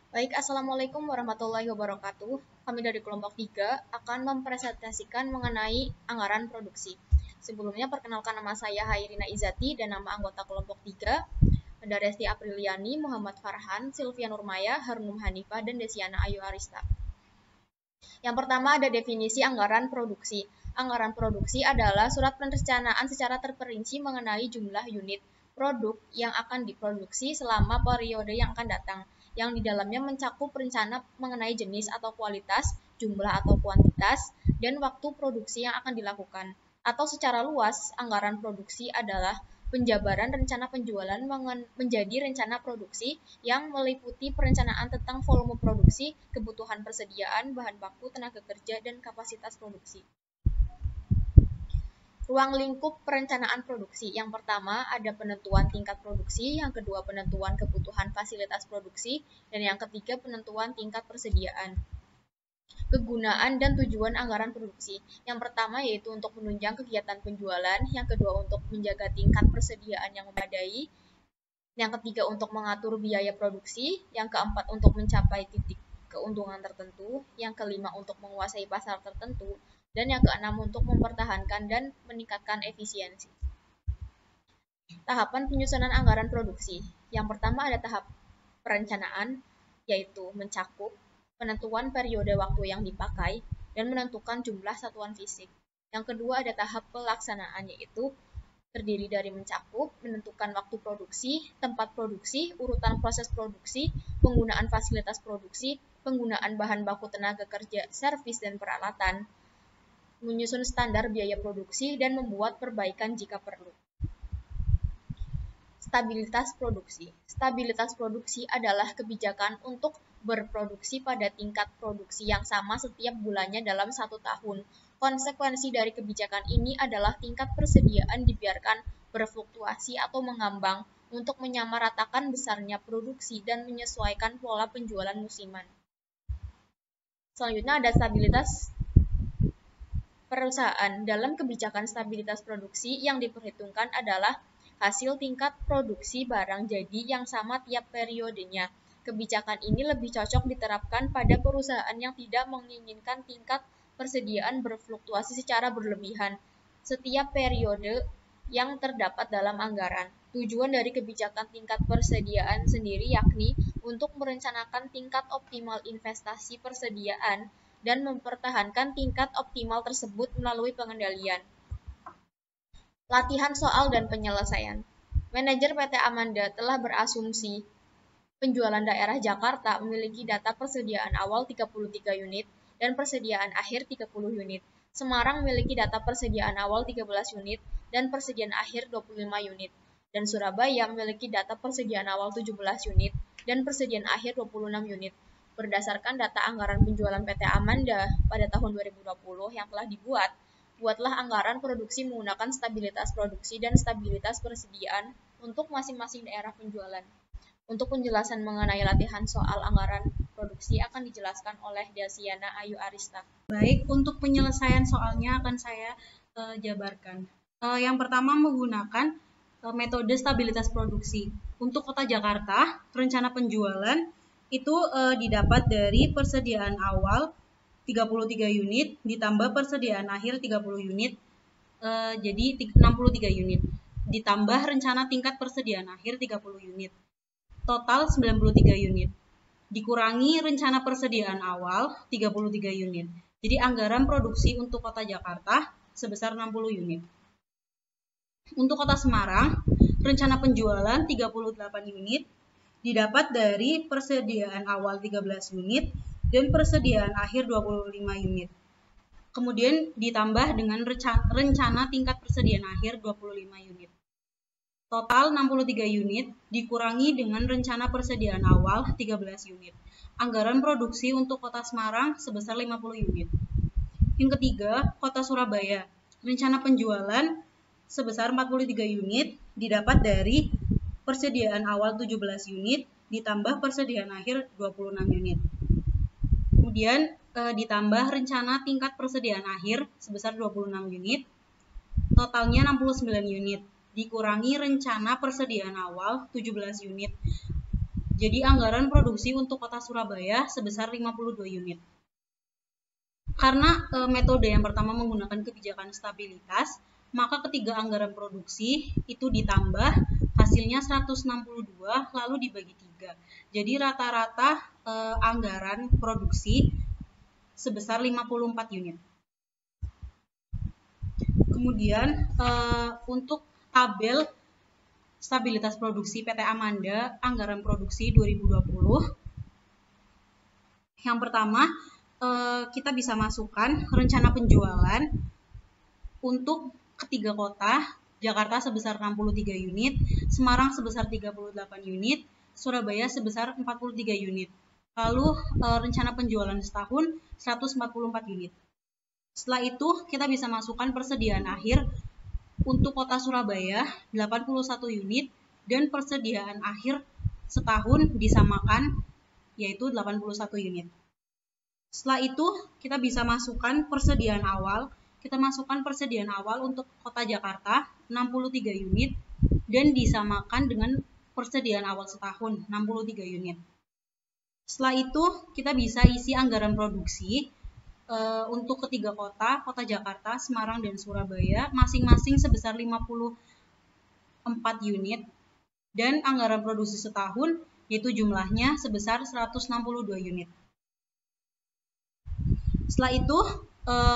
Baik, Assalamualaikum warahmatullahi wabarakatuh. Kami dari kelompok 3 akan mempresentasikan mengenai anggaran produksi. Sebelumnya, perkenalkan nama saya Hairina Izati dan nama anggota kelompok 3 ada Resti Apriliani, Muhammad Farhan, Sylvia Nurmaya, Harnum Hanifah, dan Desiana Ayu Arista. Yang pertama ada definisi anggaran produksi. Anggaran produksi adalah surat perencanaan secara terperinci mengenai jumlah unit produk yang akan diproduksi selama periode yang akan datang, yang di dalamnya mencakup rencana mengenai jenis atau kualitas, jumlah atau kuantitas, dan waktu produksi yang akan dilakukan. Atau secara luas, anggaran produksi adalah penjabaran rencana penjualan menjadi rencana produksi yang meliputi perencanaan tentang volume produksi, kebutuhan persediaan, bahan baku, tenaga kerja, dan kapasitas produksi. Ruang lingkup perencanaan produksi. Yang pertama ada penentuan tingkat produksi, yang kedua penentuan kebutuhan fasilitas produksi, dan yang ketiga penentuan tingkat persediaan. Kegunaan dan tujuan anggaran produksi. Yang pertama yaitu untuk menunjang kegiatan penjualan, yang kedua untuk menjaga tingkat persediaan yang memadai, yang ketiga untuk mengatur biaya produksi, yang keempat untuk mencapai titik keuntungan tertentu, yang kelima untuk menguasai pasar tertentu, dan yang keenam untuk mempertahankan dan meningkatkan efisiensi. Tahapan penyusunan anggaran produksi. Yang pertama ada tahap perencanaan, yaitu mencakup penentuan periode waktu yang dipakai dan menentukan jumlah satuan fisik. Yang kedua ada tahap pelaksanaan, yaitu terdiri dari mencakup, menentukan waktu produksi, tempat produksi, urutan proses produksi, penggunaan fasilitas produksi, penggunaan bahan baku tenaga kerja, servis dan peralatan, menyusun standar biaya produksi, dan membuat perbaikan jika perlu. Stabilitas produksi. Stabilitas produksi adalah kebijakan untuk berproduksi pada tingkat produksi yang sama setiap bulannya dalam 1 tahun. Konsekuensi dari kebijakan ini adalah tingkat persediaan dibiarkan berfluktuasi atau mengambang untuk menyamaratakan besarnya produksi dan menyesuaikan pola penjualan musiman. Selanjutnya ada stabilitas perusahaan. Dalam kebijakan stabilitas produksi yang diperhitungkan adalah hasil tingkat produksi barang jadi yang sama tiap periodenya. Kebijakan ini lebih cocok diterapkan pada perusahaan yang tidak menginginkan tingkat persediaan berfluktuasi secara berlebihan setiap periode yang terdapat dalam anggaran. Tujuan dari kebijakan tingkat persediaan sendiri yakni untuk merencanakan tingkat optimal investasi persediaan dan mempertahankan tingkat optimal tersebut melalui pengendalian. Latihan soal dan penyelesaian. Manajer PT Amanda telah berasumsi penjualan daerah Jakarta memiliki data persediaan awal 33 unit dan persediaan akhir 30 unit. Semarang memiliki data persediaan awal 13 unit dan persediaan akhir 25 unit. Dan Surabaya memiliki data persediaan awal 17 unit dan persediaan akhir 26 unit. Berdasarkan data anggaran penjualan PT Amanda pada tahun 2020 yang telah dibuat, buatlah anggaran produksi menggunakan stabilitas produksi dan stabilitas persediaan untuk masing-masing daerah penjualan. Untuk penjelasan mengenai latihan soal anggaran produksi akan dijelaskan oleh Desiana Ayu Arista. Baik, untuk penyelesaian soalnya akan saya jabarkan. Yang pertama menggunakan metode stabilitas produksi. Untuk Kota Jakarta, rencana penjualan itu didapat dari persediaan awal 33 unit ditambah persediaan akhir 30 unit, jadi 63 unit. Ditambah rencana tingkat persediaan akhir 30 unit. Total 93 unit. Dikurangi rencana persediaan awal 33 unit. Jadi anggaran produksi untuk Kota Jakarta sebesar 60 unit. Untuk Kota Semarang, rencana penjualan 38 unit didapat dari persediaan awal 13 unit dan persediaan akhir 25 unit. Kemudian ditambah dengan rencana tingkat persediaan akhir 25 unit. Total 63 unit dikurangi dengan rencana persediaan awal 13 unit. Anggaran produksi untuk Kota Semarang sebesar 50 unit. Yang ketiga, Kota Surabaya. Rencana penjualan sebesar 43 unit didapat dari persediaan awal 17 unit ditambah persediaan akhir 26 unit. Kemudian ditambah rencana tingkat persediaan akhir sebesar 26 unit. Totalnya 69 unit. Dikurangi rencana persediaan awal 17 unit. Jadi anggaran produksi untuk kota Surabaya sebesar 52 unit. Karena metode yang pertama menggunakan kebijakan stabilitas, maka ketiga anggaran produksi itu ditambah, hasilnya 162 lalu dibagi 3. Jadi rata-rata anggaran produksi sebesar 54 unit. Kemudian untuk tabel stabilitas produksi PT Amanda anggaran produksi 2020. Yang pertama, kita bisa masukkan rencana penjualan untuk ketiga kota, Jakarta sebesar 63 unit, Semarang sebesar 38 unit, Surabaya sebesar 43 unit. Lalu rencana penjualan setahun 144 unit. Setelah itu kita bisa masukkan persediaan akhir untuk kota Surabaya 81 unit dan persediaan akhir setahun disamakan yaitu 81 unit. Setelah itu kita bisa masukkan persediaan awal. Kita masukkan persediaan awal untuk kota Jakarta 63 unit dan disamakan dengan persediaan awal setahun 63 unit. Setelah itu kita bisa isi anggaran produksi untuk ketiga kota, kota Jakarta, Semarang, dan Surabaya, masing-masing sebesar 54 unit, dan anggaran produksi setahun, yaitu jumlahnya sebesar 162 unit. Setelah itu,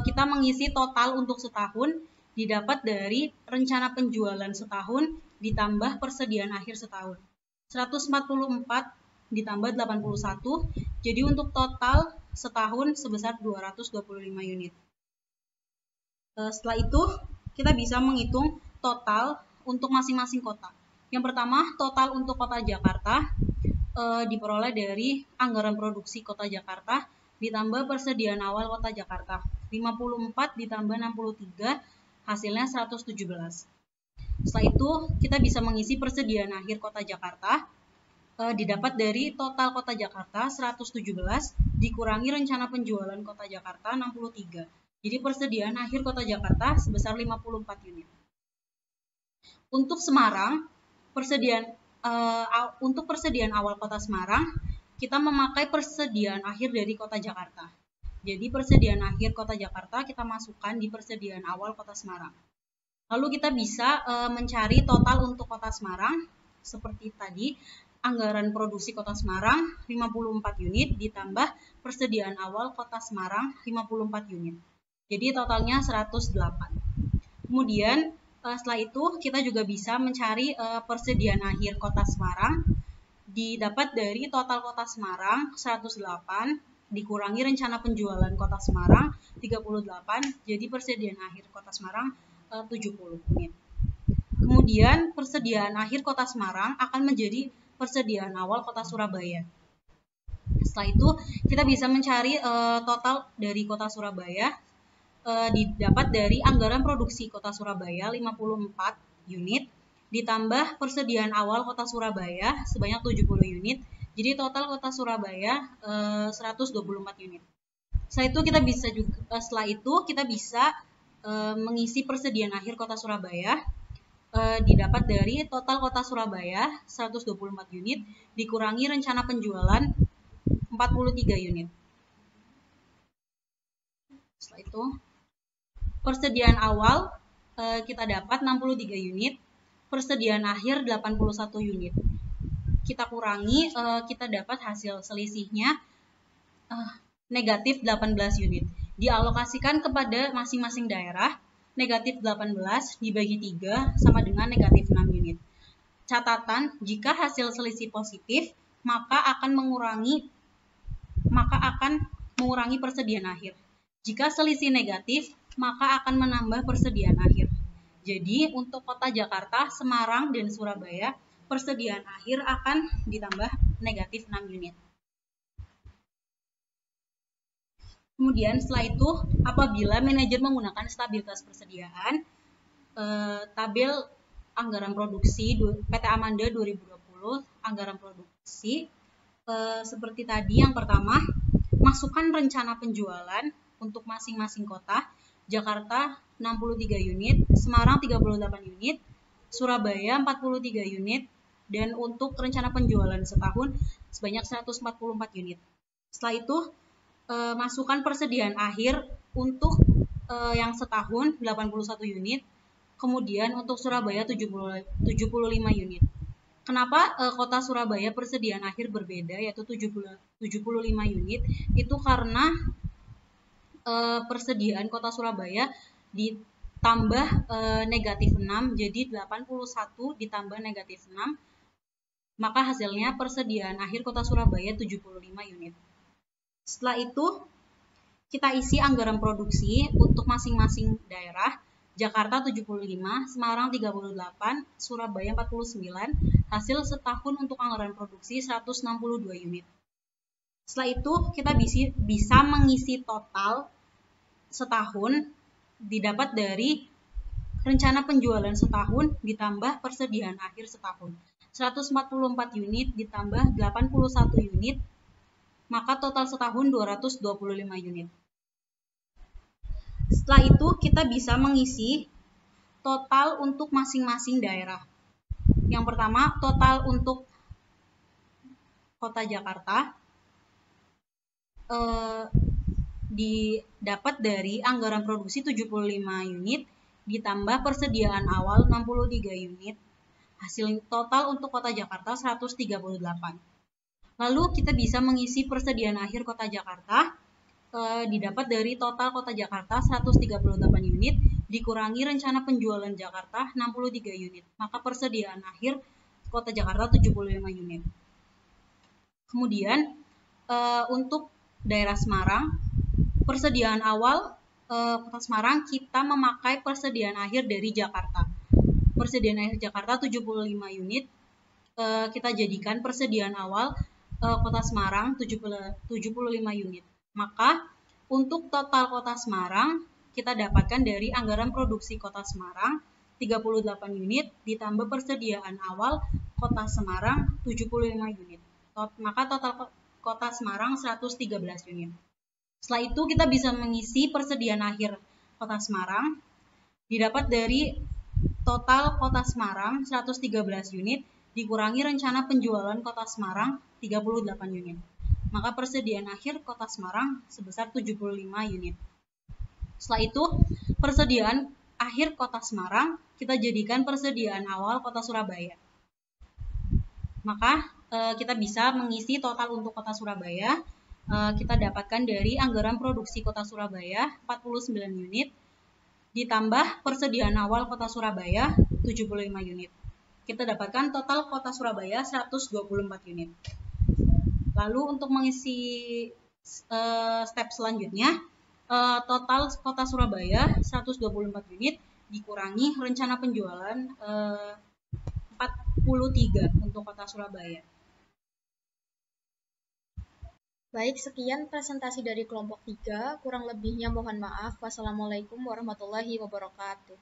kita mengisi total untuk setahun, didapat dari rencana penjualan setahun, ditambah persediaan akhir setahun. 144 ditambah 81, jadi untuk total setahun sebesar 225 unit. Setelah itu, kita bisa menghitung total untuk masing-masing kota. Yang pertama, total untuk kota Jakarta diperoleh dari anggaran produksi kota Jakarta ditambah persediaan awal kota Jakarta. 54 ditambah 63, hasilnya 117. Setelah itu, kita bisa mengisi persediaan akhir kota Jakarta didapat dari total kota Jakarta 117 dikurangi rencana penjualan kota Jakarta 63. Jadi persediaan akhir kota Jakarta sebesar 54 unit. Untuk Semarang, untuk persediaan awal kota Semarang, kita memakai persediaan akhir dari kota Jakarta. Jadi persediaan akhir kota Jakarta kita masukkan di persediaan awal kota Semarang. Lalu kita bisa mencari total untuk kota Semarang seperti tadi. Anggaran produksi kota Semarang 54 unit ditambah persediaan awal kota Semarang 54 unit. Jadi totalnya 108. Kemudian setelah itu kita juga bisa mencari persediaan akhir kota Semarang didapat dari total kota Semarang 108 dikurangi rencana penjualan kota Semarang 38, jadi persediaan akhir kota Semarang 70 unit. Kemudian persediaan akhir kota Semarang akan menjadi persediaan awal kota Surabaya. Setelah itu kita bisa mencari total dari kota Surabaya didapat dari anggaran produksi kota Surabaya 54 unit ditambah persediaan awal kota Surabaya sebanyak 70 unit. Jadi total kota Surabaya 124 unit. Setelah itu kita bisa mengisi persediaan akhir kota Surabaya didapat dari total kota Surabaya 124 unit dikurangi rencana penjualan 43 unit. Setelah itu persediaan awal kita dapat 63 unit, persediaan akhir 81 unit. Kita kurangi, kita dapat hasil selisihnya negatif 18 unit. Dialokasikan kepada masing-masing daerah. Negatif 18 dibagi 3 sama dengan negatif 6 unit. Catatan, jika hasil selisih positif, maka akan mengurangi persediaan akhir. Jika selisih negatif, maka akan menambah persediaan akhir. Jadi, untuk kota Jakarta, Semarang, dan Surabaya, persediaan akhir akan ditambah negatif 6 unit. Kemudian setelah itu, apabila manajer menggunakan stabilitas persediaan, tabel anggaran produksi PT Amanda 2020, anggaran produksi, seperti tadi yang pertama, masukkan rencana penjualan untuk masing-masing kota, Jakarta 63 unit, Semarang 38 unit, Surabaya 43 unit, dan untuk rencana penjualan setahun sebanyak 144 unit. Setelah itu masukkan persediaan akhir untuk yang setahun 81 unit, kemudian untuk Surabaya 75 unit. Kenapa kota Surabaya persediaan akhir berbeda yaitu 75 unit? Itu karena persediaan kota Surabaya ditambah negatif 6, jadi 81 ditambah negatif 6, maka hasilnya persediaan akhir kota Surabaya 75 unit. Setelah itu kita isi anggaran produksi untuk masing-masing daerah. Jakarta 75, Semarang 38, Surabaya 49, hasil setahun untuk anggaran produksi 162 unit. Setelah itu kita bisa mengisi total setahun didapat dari rencana penjualan setahun ditambah persediaan akhir setahun. 144 unit ditambah 81 unit, maka total setahun 225 unit. Setelah itu kita bisa mengisi total untuk masing-masing daerah. Yang pertama, total untuk kota Jakarta didapat dari anggaran produksi 75 unit ditambah persediaan awal 63 unit. Hasil total untuk kota Jakarta 138. Lalu kita bisa mengisi persediaan akhir kota Jakarta didapat dari total kota Jakarta 138 unit dikurangi rencana penjualan Jakarta 63 unit. Maka persediaan akhir kota Jakarta 75 unit. Kemudian untuk daerah Semarang, persediaan awal kota Semarang kita memakai persediaan akhir dari Jakarta. Persediaan akhir Jakarta 75 unit kita jadikan persediaan awal kota Semarang 75 unit. Maka untuk total kota Semarang kita dapatkan dari anggaran produksi kota Semarang 38 unit ditambah persediaan awal kota Semarang 75 unit. Maka total kota Semarang 113 unit. Setelah itu kita bisa mengisi persediaan akhir kota Semarang didapat dari total kota Semarang 113 unit dikurangi rencana penjualan kota Semarang 38 unit. Maka persediaan akhir kota Semarang sebesar 75 unit. Setelah itu, persediaan akhir kota Semarang kita jadikan persediaan awal kota Surabaya. Maka kita bisa mengisi total untuk kota Surabaya. Kita dapatkan dari anggaran produksi kota Surabaya 49 unit ditambah persediaan awal kota Surabaya 75 unit. Kita dapatkan total kota Surabaya 124 unit. Lalu untuk mengisi step selanjutnya, total kota Surabaya 124 unit dikurangi rencana penjualan 43 untuk kota Surabaya. Baik, sekian presentasi dari kelompok 3. Kurang lebihnya mohon maaf. Wassalamualaikum warahmatullahi wabarakatuh.